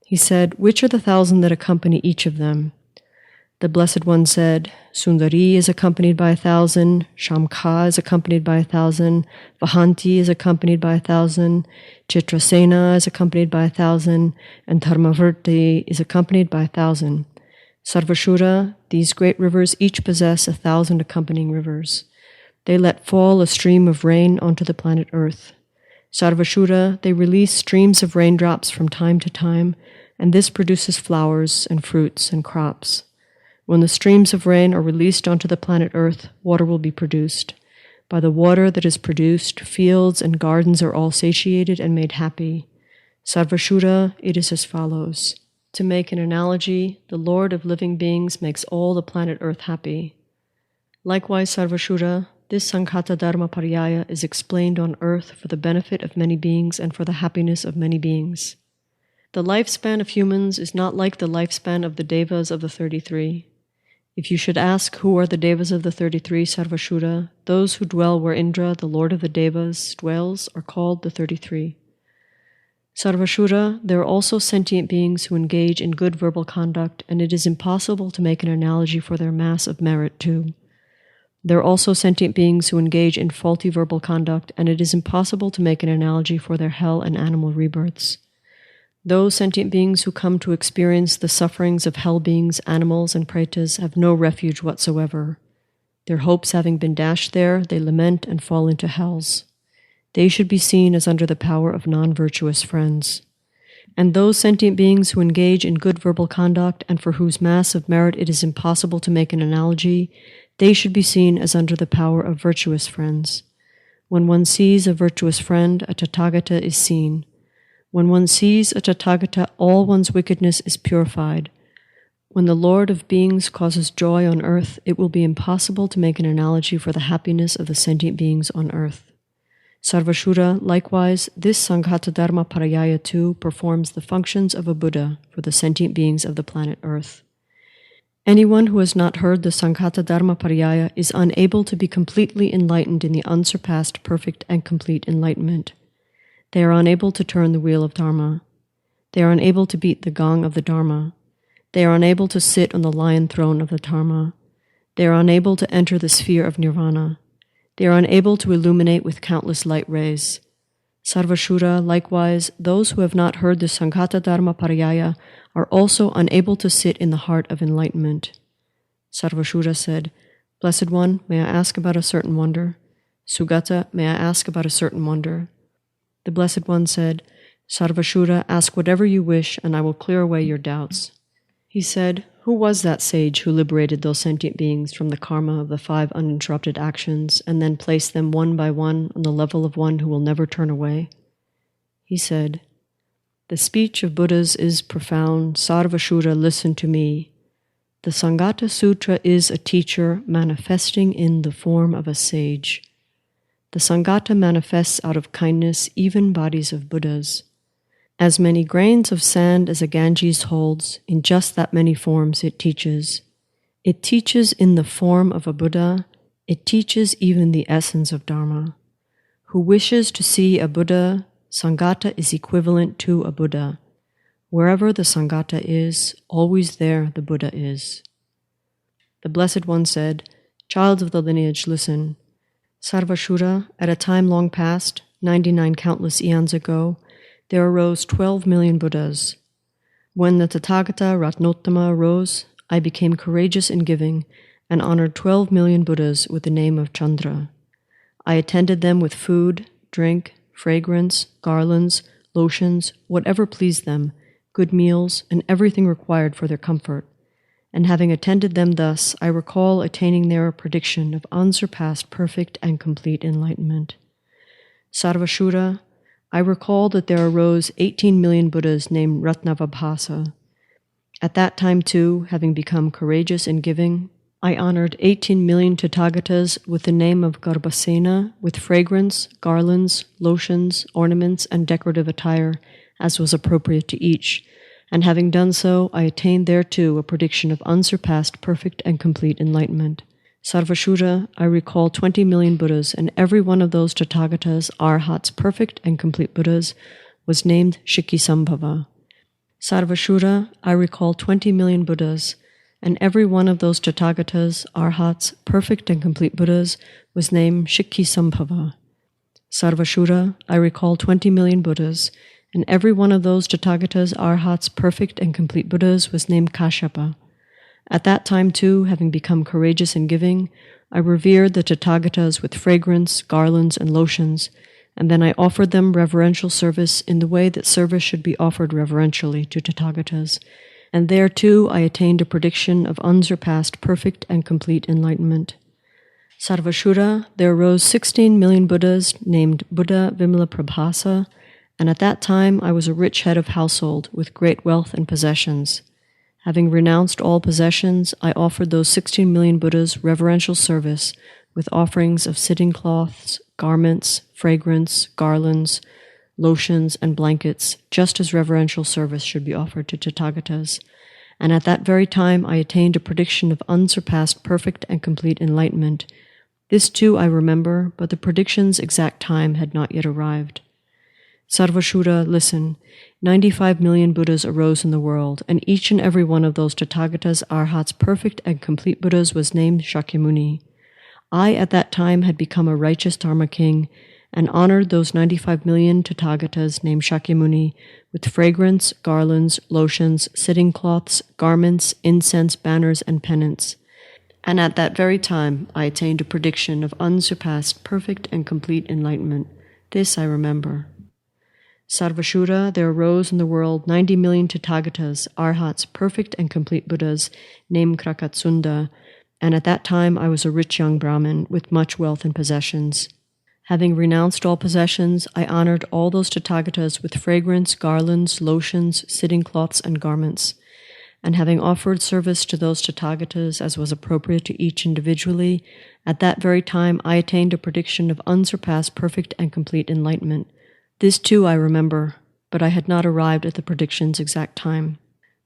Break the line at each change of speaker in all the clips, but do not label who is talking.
He said, "Which are the 1,000 that accompany each of them?" The Blessed One said, "Sundari is accompanied by 1,000, Shamka is accompanied by 1,000, Vahanti is accompanied by 1,000, Chitrasena is accompanied by 1,000, and Dharmavarti is accompanied by 1,000. Sarvashura, these great rivers each possess 1,000 accompanying rivers. They let fall a stream of rain onto the planet Earth. Sarvashura, they release streams of raindrops from time to time, and this produces flowers and fruits and crops. When the streams of rain are released onto the planet Earth, water will be produced. By the water that is produced, fields and gardens are all satiated and made happy. Sarvashura, it is as follows. To make an analogy, the Lord of living beings makes all the planet Earth happy. Likewise, Sarvashura, this Sanghata Dharma Pariyaya is explained on earth for the benefit of many beings and for the happiness of many beings. The lifespan of humans is not like the lifespan of the Devas of the 33. If you should ask who are the Devas of the 33, Sarvashura, those who dwell where Indra, the Lord of the Devas, dwells, are called the 33. Sarvashura, there are also sentient beings who engage in good verbal conduct, and it is impossible to make an analogy for their mass of merit too. There are also sentient beings who engage in faulty verbal conduct, and it is impossible to make an analogy for their hell and animal rebirths. Those sentient beings who come to experience the sufferings of hell beings, animals, and pretas have no refuge whatsoever. Their hopes having been dashed there, they lament and fall into hells. They should be seen as under the power of non-virtuous friends. And those sentient beings who engage in good verbal conduct and for whose mass of merit it is impossible to make an analogy, they should be seen as under the power of virtuous friends. When one sees a virtuous friend, a Tathagata is seen. When one sees a Tathagata, all one's wickedness is purified. When the Lord of beings causes joy on earth, it will be impossible to make an analogy for the happiness of the sentient beings on earth. Sarvashura, likewise, this Sanghata Dharma Pariyaya too performs the functions of a Buddha for the sentient beings of the planet Earth. Anyone who has not heard the Sanghata Dharma Pariyaya is unable to be completely enlightened in the unsurpassed perfect and complete enlightenment. They are unable to turn the wheel of Dharma. They are unable to beat the gong of the Dharma. They are unable to sit on the lion throne of the Dharma. They are unable to enter the sphere of Nirvana. They are unable to illuminate with countless light rays. Sarvashura, likewise, those who have not heard the Sanghata Dharma Pariyaya are also unable to sit in the heart of enlightenment. Sarvashura said, "Blessed One, may I ask about a certain wonder?" Sugata, may I ask about a certain wonder? The Blessed One said, "Sarvashura, ask whatever you wish, and I will clear away your doubts." He said, "Who was that sage who liberated those sentient beings from the karma of the 5 uninterrupted actions, and then placed them one by one on the level of one who will never turn away?" He said, "The speech of Buddhas is profound. Sarvashura, listen to me. The Sanghata Sutra is a teacher manifesting in the form of a sage. The Sanghata manifests out of kindness even bodies of Buddhas. As many grains of sand as a Ganges holds, in just that many forms it teaches. It teaches in the form of a Buddha. It teaches even the essence of Dharma. Who wishes to see a Buddha, Sanghata is equivalent to a Buddha. Wherever the Sanghata is, always there the Buddha is." The Blessed One said, "Child of the lineage, listen. Sarvashura, at a time long past, 99 countless eons ago, there arose 12 million Buddhas. When the Tathagata Ratnottama arose, I became courageous in giving and honored 12 million Buddhas with the name of Chandra. I attended them with food, drink, fragrance, garlands, lotions, whatever pleased them, good meals, and everything required for their comfort. And having attended them thus, I recall attaining their prediction of unsurpassed perfect and complete enlightenment. Sarvashura, I recall that there arose 18 million Buddhas named Ratnavabhasa. At that time too, having become courageous in giving, I honored 18 million Tathagatas with the name of Garbhasena, with fragrance, garlands, lotions, ornaments, and decorative attire, as was appropriate to each, and having done so, I attained thereto a prediction of unsurpassed perfect and complete enlightenment. Sarvashura, I recall 20 million Buddhas, and every one of those Tathagatas, Arhats, perfect and complete Buddhas, was named Shikisambhava. Sarvashura, I recall 20 million Buddhas, and every one of those Tathagatas, Arhats, perfect and complete Buddhas, was named Shiksambhava. Sarvashura, I recall 20 million Buddhas, and every one of those Tathagatas, Arhats, perfect and complete Buddhas, was named Kashyapa. At that time, too, having become courageous in giving, I revered the Tathagatas with fragrance, garlands, and lotions, and then I offered them reverential service in the way that service should be offered reverentially to Tathagatas. And there, too, I attained a prediction of unsurpassed, perfect, and complete enlightenment. Sarvashura, there arose 16 million Buddhas named Buddha Vimalaprabhasa, and at that time I was a rich head of household with great wealth and possessions. Having renounced all possessions, I offered those 16 million Buddhas reverential service with offerings of sitting cloths, garments, fragrance, garlands, lotions, and blankets, just as reverential service should be offered to Tathagatas. And at that very time I attained a prediction of unsurpassed perfect and complete enlightenment. This too I remember, but the prediction's exact time had not yet arrived. Sarvashura, listen. 95 million Buddhas arose in the world, and each and every one of those Tathagatas, Arhats, perfect and complete Buddhas was named Shakyamuni. I at that time had become a righteous Dharma king, and honored those 95 million Tathagatas named Shakyamuni with fragrance, garlands, lotions, sitting cloths, garments, incense, banners, and pennants. And at that very time I attained a prediction of unsurpassed, perfect, and complete enlightenment. This I remember. Sarvashura, there arose in the world 90 million Tathagatas, Arhats, perfect and complete Buddhas, named Krakatsunda, and at that time I was a rich young Brahmin with much wealth and possessions. Having renounced all possessions, I honored all those Tathagatas with fragrance, garlands, lotions, sitting cloths, and garments. And having offered service to those Tathagatas as was appropriate to each individually, at that very time I attained a prediction of unsurpassed, perfect, and complete enlightenment. This too I remember, but I had not arrived at the prediction's exact time.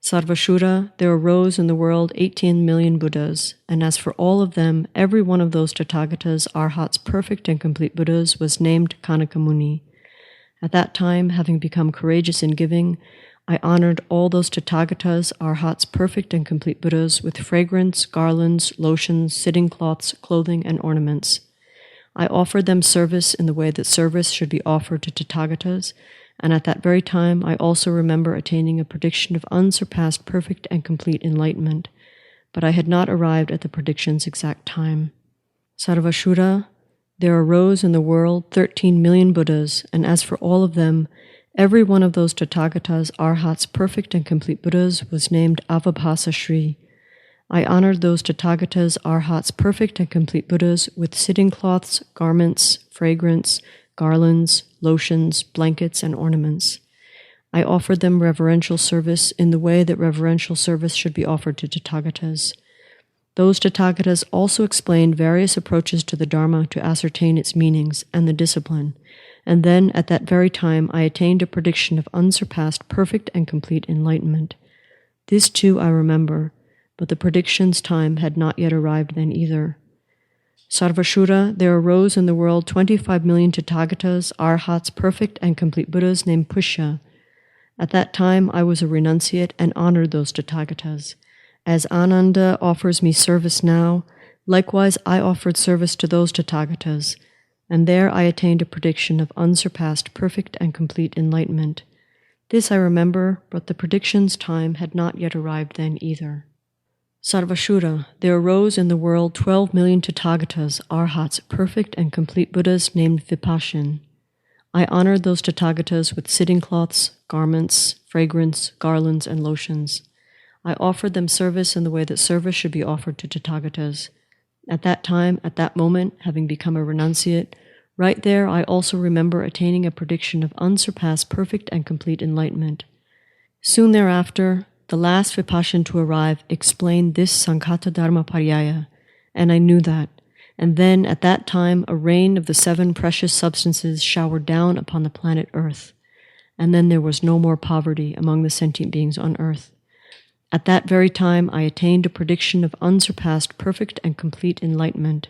Sarvashura, there arose in the world 18 million Buddhas, and as for all of them, every one of those Tathagatas, Arhats, perfect and complete Buddhas, was named Kanakamuni. At that time, having become courageous in giving, I honored all those Tathagatas, Arhats, perfect and complete Buddhas with fragrance, garlands, lotions, sitting cloths, clothing, and ornaments. I offered them service in the way that service should be offered to Tathagatas, and at that very time I also remember attaining a prediction of unsurpassed perfect and complete enlightenment, but I had not arrived at the prediction's exact time. Sarvashura, there arose in the world 13 million Buddhas, and as for all of them, every one of those Tathagatas, Arhats, perfect and complete Buddhas was named Avabhasa Shri. I honored those Tathagatas, Arhats, perfect and complete Buddhas with sitting cloths, garments, fragrance, garlands, lotions, blankets, and ornaments. I offered them reverential service in the way that reverential service should be offered to Tathagatas. Those Tathagatas also explained various approaches to the Dharma to ascertain its meanings and the discipline, and then at that very time I attained a prediction of unsurpassed perfect and complete enlightenment. This too I remember, but the prediction's time had not yet arrived then either. Sarvashura, there arose in the world 25 million Tathagatas, Arhats, perfect and complete Buddhas named Pushya. At that time I was a renunciate and honored those Tathagatas. As Ananda offers me service now, likewise I offered service to those Tathagatas, and there I attained a prediction of unsurpassed perfect and complete enlightenment. This I remember, but the prediction's time had not yet arrived then either. Sarvashura, there arose in the world 12 million Tathagatas, Arhats, perfect and complete Buddhas named Vipashin. I honored those Tathagatas with sitting cloths, garments, fragrance, garlands, and lotions. I offered them service in the way that service should be offered to Tathagatas. At that time, at that moment, having become a renunciate, right there I also remember attaining a prediction of unsurpassed perfect and complete enlightenment. Soon thereafter, the last Vipashin to arrive explained this Sanghata Dharma Paryaya, and I knew that. And then, at that time, a rain of the 7 precious substances showered down upon the planet Earth. And then there was no more poverty among the sentient beings on Earth. At that very time, I attained a prediction of unsurpassed perfect and complete enlightenment.